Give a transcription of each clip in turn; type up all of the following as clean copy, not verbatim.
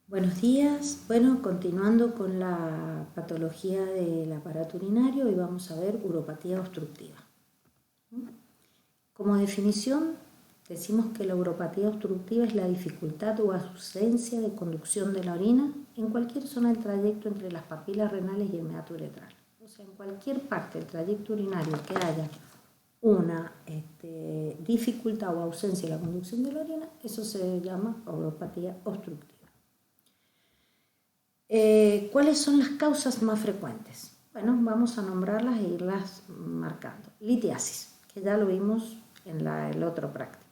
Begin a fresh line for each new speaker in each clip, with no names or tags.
Buenos días. Bueno, continuando con la patología del aparato urinario, hoy vamos a ver uropatía obstructiva. Como definición, decimos que la uropatía obstructiva es la dificultad o ausencia de conducción de la orina en cualquier zona del trayecto entre las papilas renales y el meato uretral. O sea, en cualquier parte del trayecto urinario que haya una dificultad o ausencia de la conducción de la orina, eso se llama uropatía obstructiva. ¿Cuáles son las causas más frecuentes? Bueno, vamos a nombrarlas e irlas marcando. Litiasis, que ya lo vimos en el otro práctico.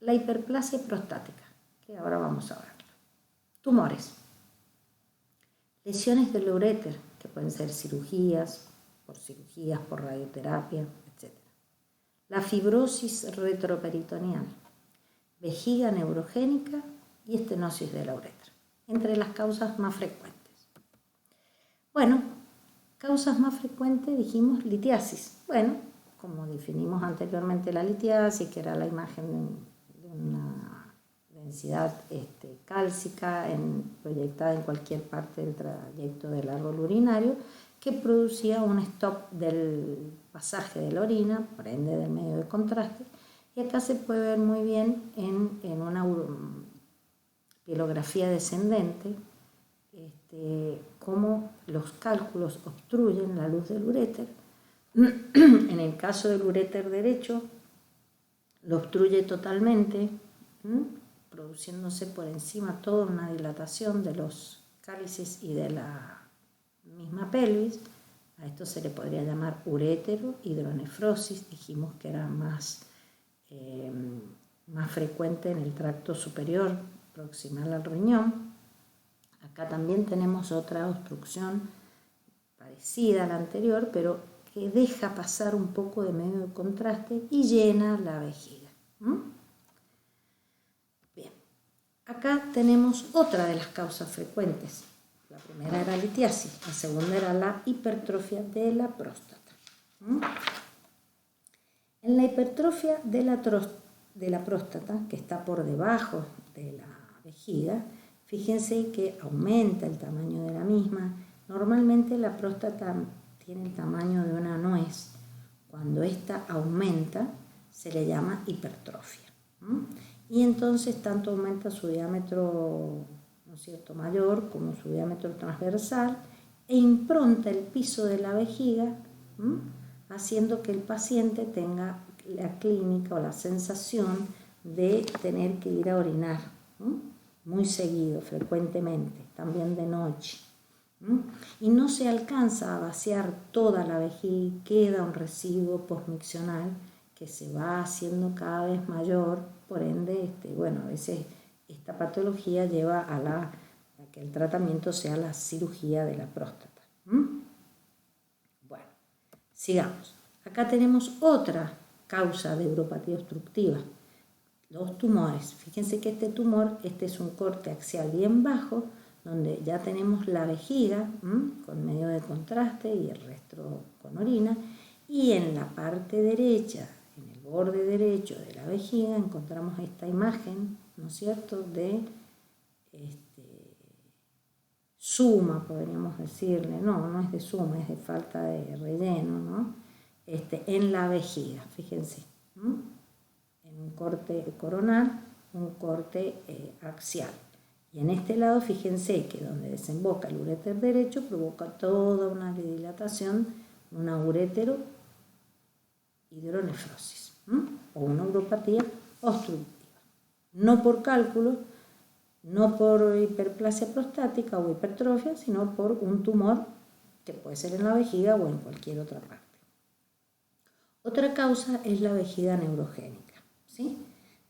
La hiperplasia prostática, que ahora vamos a verlo. Tumores. Lesiones del uréter, que pueden ser cirugías, por radioterapia, etc. La fibrosis retroperitoneal, vejiga neurogénica y estenosis de la uretra, entre las causas más frecuentes. Bueno, causas más frecuentes dijimos litiasis. Bueno, como definimos anteriormente la litiasis, que era la imagen de una densidad cálcica proyectada en cualquier parte del trayecto del árbol urinario, que producía un stop del pasaje de la orina, por ende del medio de contraste, y acá se puede ver muy bien en una pielografía descendente cómo los cálculos obstruyen la luz del uréter. En el caso del uréter derecho, lo obstruye totalmente, produciéndose por encima toda una dilatación de los cálices y de la misma pelvis. A esto se le podría llamar urétero hidronefrosis. Dijimos que era más frecuente en el tracto superior proximal al riñón. Acá también tenemos otra obstrucción parecida a la anterior, pero que deja pasar un poco de medio de contraste y llena la vejiga. Bien, acá tenemos otra de las causas frecuentes. La primera era litiasis, la segunda era la hipertrofia de la próstata. En la hipertrofia de la próstata, que está por debajo de la vejiga, fíjense que aumenta el tamaño de la misma. Normalmente la próstata tiene el tamaño de una nuez. Cuando esta aumenta, se le llama hipertrofia. Y entonces tanto aumenta su diámetro, ¿no es cierto?, mayor como su diámetro transversal e impronta el piso de la vejiga, haciendo que el paciente tenga la clínica o la sensación de tener que ir a orinar muy seguido, frecuentemente, también de noche. Y no se alcanza a vaciar toda la vejiga, queda un residuo postmiccional que se va haciendo cada vez mayor, por ende, a veces esta patología lleva a que el tratamiento sea la cirugía de la próstata. Bueno, sigamos. Acá tenemos otra causa de uropatía obstructiva, los tumores. Fíjense que este tumor, es un corte axial bien bajo, donde ya tenemos la vejiga con medio de contraste y el resto con orina, y en la parte derecha, en el borde derecho de la vejiga, encontramos esta imagen, ¿no es cierto?, de suma, podríamos decirle. No es de suma, es de falta de relleno, ¿no? En la vejiga, fíjense, en un corte coronal, un corte axial. Y en este lado, fíjense que donde desemboca el uréter derecho provoca toda una dilatación, una urétero hidronefrosis o una uropatía obstructiva. No por cálculo, no por hiperplasia prostática o hipertrofia, sino por un tumor que puede ser en la vejiga o en cualquier otra parte. Otra causa es la vejiga neurogénica, ¿sí?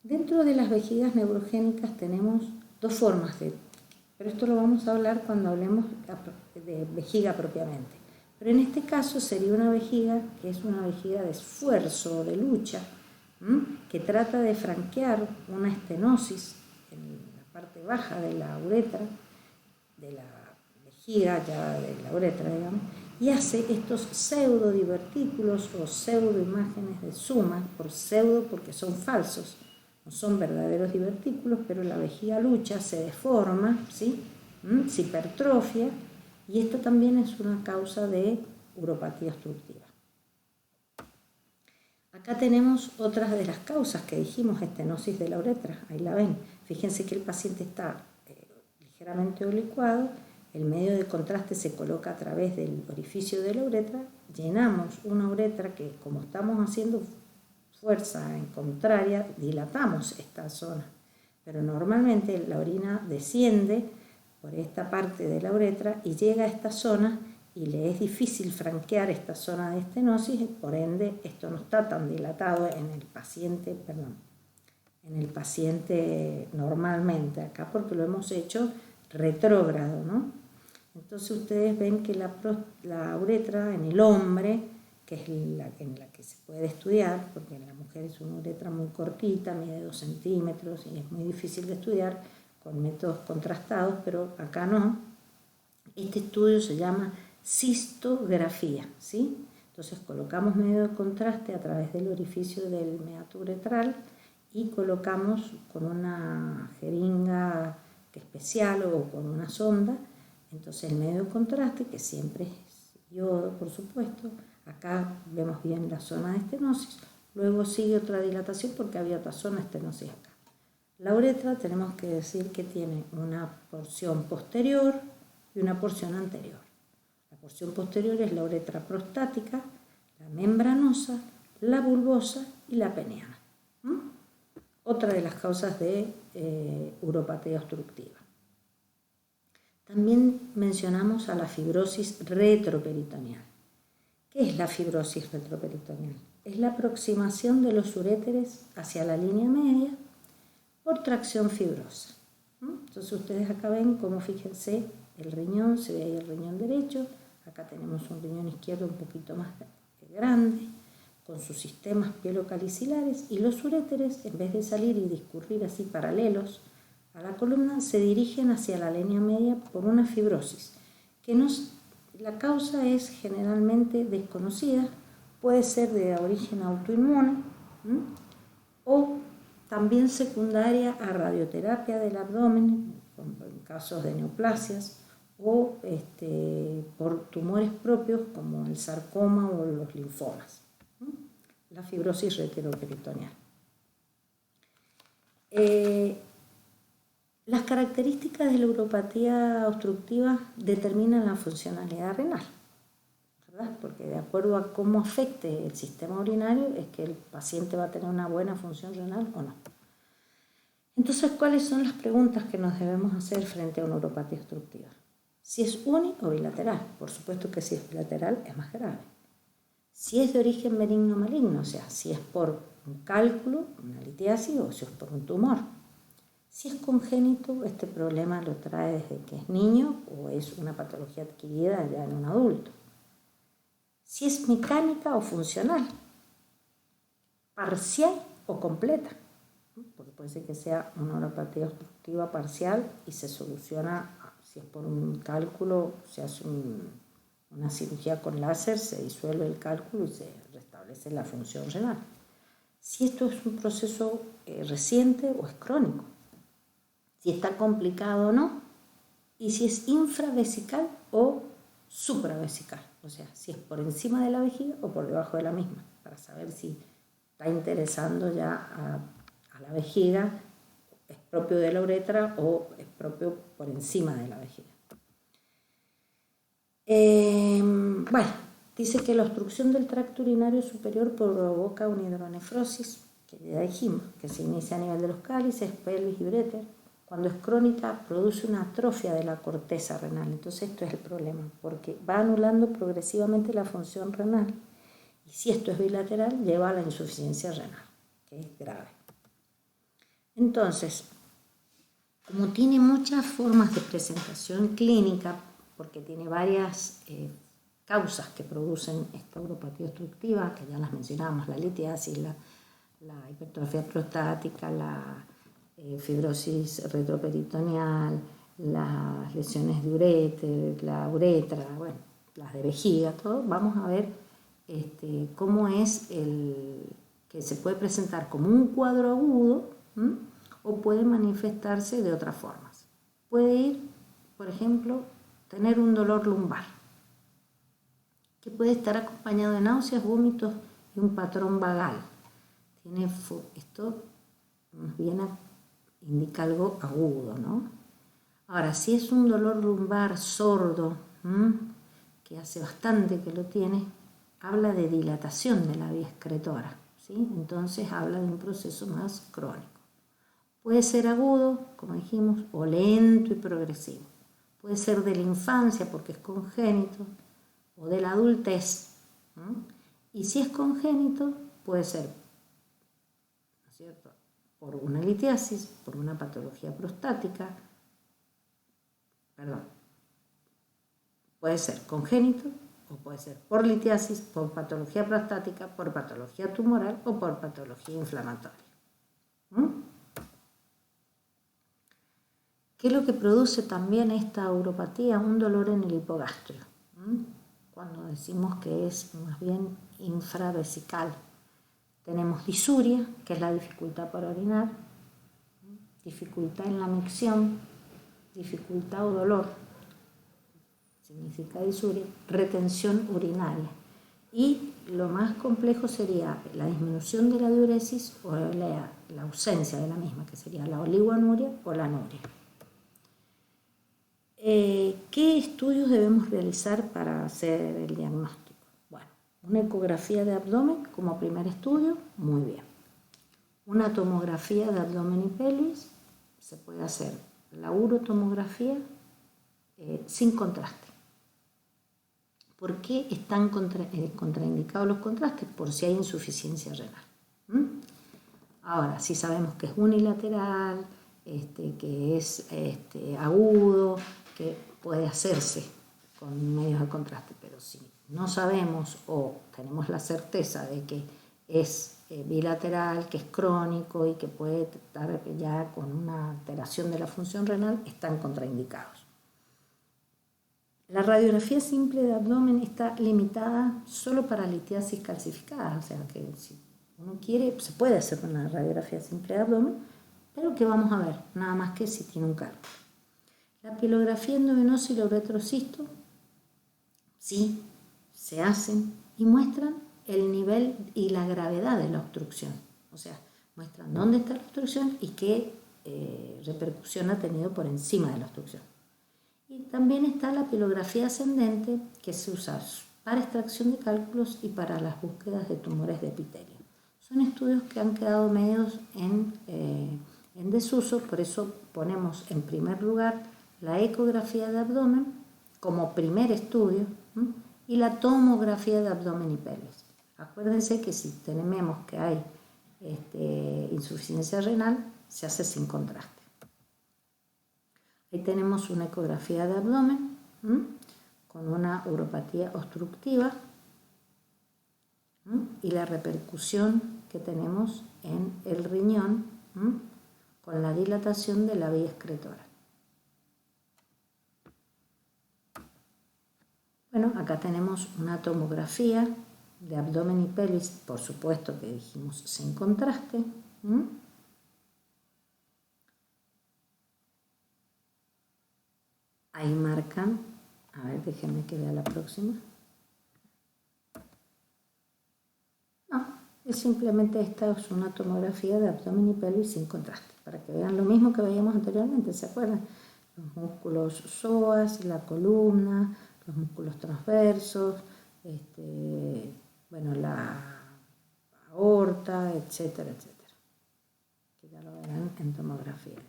Dentro de las vejigas neurogénicas tenemos dos formas pero esto lo vamos a hablar cuando hablemos de vejiga propiamente. Pero en este caso sería una vejiga que es una vejiga de esfuerzo, de lucha, que trata de franquear una estenosis en la parte baja de la uretra, de la vejiga, ya de la uretra, digamos, y hace estos pseudodivertículos o pseudoimágenes de suma, por pseudo porque son falsos, No son verdaderos divertículos, pero la vejiga lucha, se deforma, ¿sí? Se hipertrofia, y esto también es una causa de uropatía obstructiva. Acá tenemos otras de las causas que dijimos, estenosis de la uretra, ahí la ven. Fíjense que el paciente está ligeramente oblicuado, el medio de contraste se coloca a través del orificio de la uretra, llenamos una uretra que, como estamos haciendo fuerza en contraria, dilatamos esta zona, pero normalmente la orina desciende por esta parte de la uretra y llega a esta zona y le es difícil franquear esta zona de estenosis, por ende esto no está tan dilatado en el paciente, normalmente acá, porque lo hemos hecho retrógrado, ¿no? Entonces ustedes ven que la uretra en el hombre, que es en la que se puede estudiar, porque en la mujer es una uretra muy cortita, mide 2 centímetros y es muy difícil de estudiar con métodos contrastados, pero acá no. Este estudio se llama cistografía, ¿sí? Entonces colocamos medio de contraste a través del orificio del meato uretral y colocamos con una jeringa especial o con una sonda. Entonces el medio de contraste, que siempre es yodo, por supuesto, acá vemos bien la zona de estenosis, luego sigue otra dilatación porque había otra zona de estenosis acá. La uretra tenemos que decir que tiene una porción posterior y una porción anterior. La porción posterior es la uretra prostática, la membranosa, la bulbosa y la peniana. Otra de las causas de uropatía obstructiva. También mencionamos a la fibrosis retroperitoneal. ¿Qué es la fibrosis retroperitoneal? Es la aproximación de los uréteres hacia la línea media por tracción fibrosa. Entonces ustedes acá ven cómo, fíjense, el riñón, se ve ahí el riñón derecho, acá tenemos un riñón izquierdo un poquito más grande, con sus sistemas pielocalicilares, y los uréteres, en vez de salir y discurrir así paralelos a la columna, se dirigen hacia la línea media por una fibrosis, que la causa es generalmente desconocida, puede ser de origen autoinmune o también secundaria a radioterapia del abdomen, en casos de neoplasias, o por tumores propios como el sarcoma o los linfomas. La fibrosis retroperitoneal. Las características de la uropatía obstructiva determinan la funcionalidad renal, ¿verdad? Porque de acuerdo a cómo afecte el sistema urinario es que el paciente va a tener una buena función renal o no. Entonces, ¿cuáles son las preguntas que nos debemos hacer frente a una uropatía obstructiva? Si es uni o bilateral. Por supuesto que si es bilateral es más grave. Si es de origen benigno o maligno, o sea, si es por un cálculo, una litiasis, o si es por un tumor. Si es congénito, este problema lo trae desde que es niño o es una patología adquirida ya en un adulto. Si es mecánica o funcional, parcial o completa, porque puede ser que sea una uropatía obstructiva parcial y se soluciona, si es por un cálculo, se hace una cirugía con láser, se disuelve el cálculo y se restablece la función renal. Si esto es un proceso reciente o es crónico, si está complicado o no, y si es infravesical o supravesical, o sea, si es por encima de la vejiga o por debajo de la misma, para saber si está interesando ya a la vejiga, es propio de la uretra o es propio por encima de la vejiga. Bueno, dice que la obstrucción del tracto urinario superior provoca una hidronefrosis, que ya dijimos, que se inicia a nivel de los cálices, pelvis y uréter. Cuando es crónica, produce una atrofia de la corteza renal. Entonces esto es el problema, porque va anulando progresivamente la función renal. Y si esto es bilateral, lleva a la insuficiencia renal, que es grave. Entonces, como tiene muchas formas de presentación clínica, porque tiene varias causas que producen esta uropatía obstructiva, que ya las mencionamos, la litiasis, la hipertrofia prostática, la fibrosis retroperitoneal, las lesiones de uréter, la uretra, bueno, las de vejiga, todo, vamos a ver cómo es que se puede presentar como un cuadro agudo o puede manifestarse de otras formas. Puede ir, por ejemplo, tener un dolor lumbar, que puede estar acompañado de náuseas, vómitos y un patrón vagal. Esto más bien indica algo agudo, ¿no? Ahora, si es un dolor lumbar sordo, que hace bastante que lo tiene, habla de dilatación de la vía excretora, ¿sí? Entonces habla de un proceso más crónico. Puede ser agudo, como dijimos, o lento y progresivo. Puede ser de la infancia porque es congénito, o de la adultez. Y si es congénito, puede ser, ¿no es cierto?, por una litiasis, por una patología prostática, puede ser congénito o puede ser por litiasis, por patología prostática, por patología tumoral o por patología inflamatoria. ¿Qué es lo que produce también esta uropatía? Un dolor en el hipogastrio. Cuando decimos que es más bien infravesical. Tenemos disuria, que es la dificultad para orinar, dificultad en la micción, dificultad o dolor, significa disuria, retención urinaria. Y lo más complejo sería la disminución de la diuresis o la ausencia de la misma, que sería la oligoanuria o la anuria. ¿Qué estudios debemos realizar para hacer el diagnóstico? Bueno, una ecografía de abdomen como primer estudio, muy bien. Una tomografía de abdomen y pelvis, se puede hacer la urotomografía sin contraste. ¿Por qué están contraindicados los contrastes? Por si hay insuficiencia renal. Ahora, si sabemos que es unilateral, que es agudo, que puede hacerse con medios de contraste, pero si no sabemos o tenemos la certeza de que es bilateral, que es crónico y que puede estar ya con una alteración de la función renal, están contraindicados. La radiografía simple de abdomen está limitada solo para litiasis calcificadas, o sea que si uno quiere, se puede hacer una radiografía simple de abdomen, pero que vamos a ver, nada más que si tiene un cálculo. La pilografía endovenosa y la uretrocisto, sí, se hacen y muestran el nivel y la gravedad de la obstrucción. O sea, muestran dónde está la obstrucción y qué repercusión ha tenido por encima de la obstrucción. Y también está la pilografía ascendente, que se usa para extracción de cálculos y para las búsquedas de tumores de epitelio. Son estudios que han quedado medios en desuso, por eso ponemos en primer lugar la ecografía de abdomen como primer estudio y la tomografía de abdomen y pelvis. Acuérdense que si tenemos que hay insuficiencia renal, se hace sin contraste. Ahí tenemos una ecografía de abdomen con una uropatía obstructiva y la repercusión que tenemos en el riñón con la dilatación de la vía excretora. Bueno, acá tenemos una tomografía de abdomen y pelvis, por supuesto que dijimos sin contraste. Ahí marcan, a ver, déjenme que vea la próxima. No, es simplemente esta es una tomografía de abdomen y pelvis sin contraste, para que vean lo mismo que veíamos anteriormente, ¿se acuerdan? Los músculos psoas, la columna, los músculos transversos, bueno, la aorta, etcétera, etcétera. Que ya lo verán en tomografías.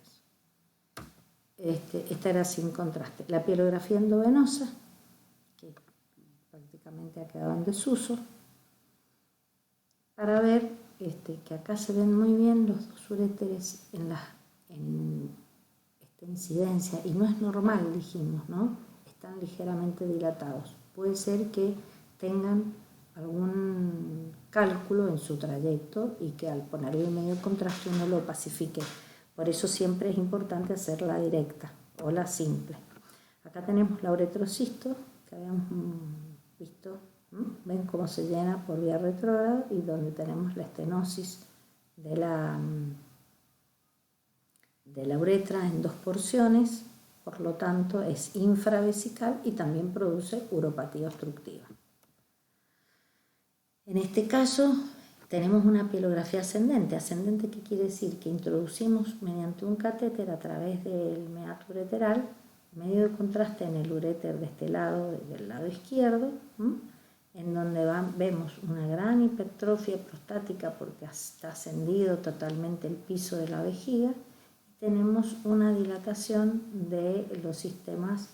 Esta era sin contraste. La pilografía endovenosa, que prácticamente ha quedado en desuso, para ver que acá se ven muy bien los dos uréteres en esta incidencia, y no es normal, dijimos, ¿no? Están ligeramente dilatados. Puede ser que tengan algún cálculo en su trayecto y que al ponerle medio contraste uno lo pacifique. Por eso siempre es importante hacer la directa o la simple. Acá tenemos la uretrocisto que habíamos visto. Ven cómo se llena por vía retrógrada y donde tenemos la estenosis de la de la uretra en 2 porciones, por lo tanto es infravesical y también produce uropatía obstructiva. En este caso tenemos una pielografía ascendente. Ascendente, ¿qué quiere decir? Que introducimos mediante un catéter a través del meato ureteral, medio de contraste en el uréter de este lado, del lado izquierdo, en donde vemos una gran hipertrofia prostática porque está ascendido totalmente el piso de la vejiga. Tenemos una dilatación de los sistemas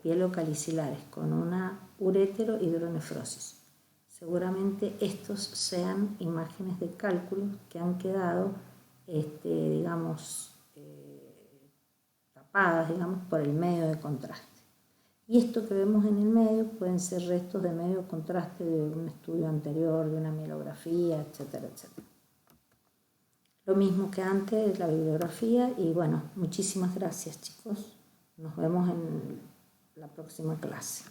pielocalicilares con una urétero-hidronefrosis. Seguramente estos sean imágenes de cálculo que han quedado, tapadas, por el medio de contraste. Y esto que vemos en el medio pueden ser restos de medio de contraste de un estudio anterior, de una mielografía, etcétera, etcétera. Lo mismo que antes de la bibliografía y bueno, muchísimas gracias chicos. Nos vemos en la próxima clase.